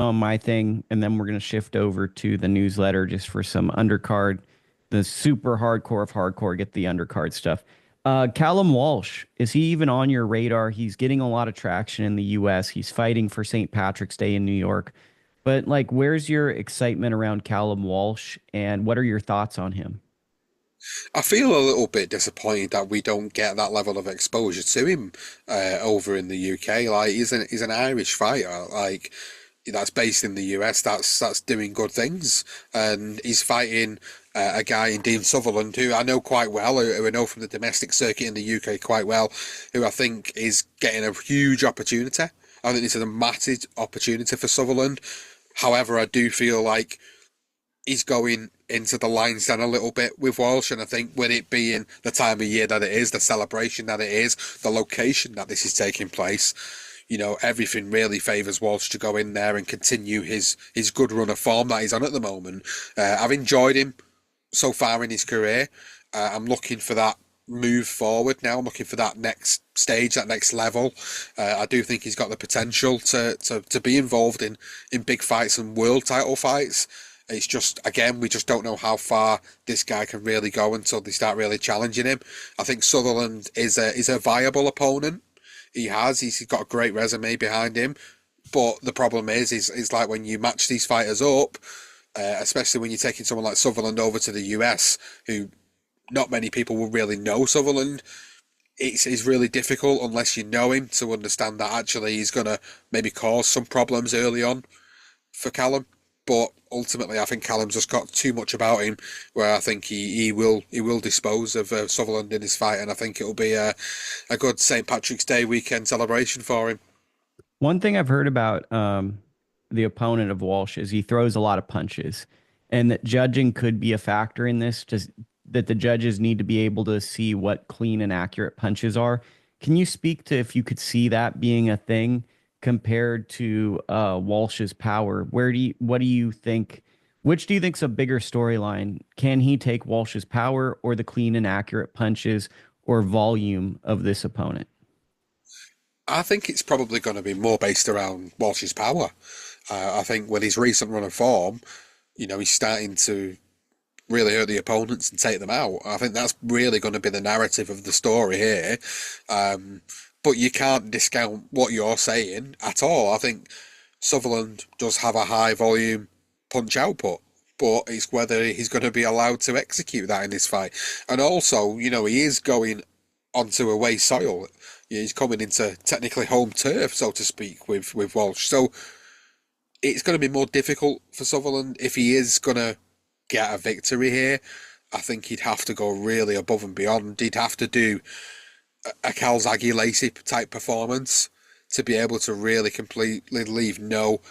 on my thing, and then we're going to shift over to the newsletter just for some undercard, the super hardcore of hardcore, get the undercard stuff. Callum Walsh, is he even on your radar? He's getting a lot of traction in the US. He's fighting for St. Patrick's Day in New York. But like, where's your excitement around Callum Walsh, and what are your thoughts on him? I feel a little bit disappointed that we don't get that level of exposure to him over in the UK. Like he's an Irish fighter, like that's based in the US. That's doing good things, and he's fighting a guy in Dean Sutherland who I know quite well, who I know from the domestic circuit in the UK quite well, who I think is getting a huge opportunity. I think this is a massive opportunity for Sutherland. However, I do feel like he's going into the lines down a little bit with Walsh, and I think with it being the time of year that it is, the celebration that it is, the location that this is taking place, everything really favours Walsh to go in there and continue his good run of form that he's on at the moment. I've enjoyed him so far in his career. I'm looking for that move forward now. I'm looking for that next stage, that next level. I do think he's got the potential to be involved in big fights and world title fights. It's just, again, we just don't know how far this guy can really go until they start really challenging him. I think Sutherland is a viable opponent. He's got a great resume behind him. But the problem is like when you match these fighters up, especially when you're taking someone like Sutherland over to the US, who not many people will really know Sutherland. It's really difficult unless you know him to understand that actually he's going to maybe cause some problems early on for Callum. But ultimately, I think Callum's just got too much about him, where I think he will dispose of Sutherland in his fight, and I think it'll be a good St. Patrick's Day weekend celebration for him. One thing I've heard about the opponent of Walsh is he throws a lot of punches, and that judging could be a factor in this. Just that the judges need to be able to see what clean and accurate punches are. Can you speak to if you could see that being a thing compared to Walsh's power? What do you think? Which do you think's a bigger storyline? Can he take Walsh's power or the clean and accurate punches or volume of this opponent? I think it's probably going to be more based around Walsh's power. I think with his recent run of form, he's starting to really hurt the opponents and take them out. I think that's really going to be the narrative of the story here. But you can't discount what you're saying at all. I think Sutherland does have a high volume punch output, but it's whether he's going to be allowed to execute that in this fight. And also, he is going onto away soil. He's coming into technically home turf, so to speak, with Walsh. So it's going to be more difficult for Sutherland if he is going to get a victory here. I think he'd have to go really above and beyond. He'd have to do a Calzaghe Lacey type performance to be able to really completely leave no,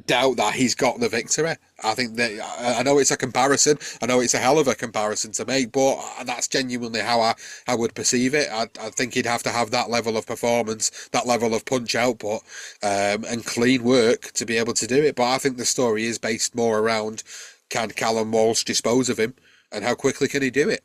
doubt that he's got the victory. I think that I know it's a comparison. I know it's a hell of a comparison to make, but that's genuinely how I would perceive it. I think he'd have to have that level of performance, that level of punch output, and clean work to be able to do it. But I think the story is based more around can Callum Walsh dispose of him, and how quickly can he do it?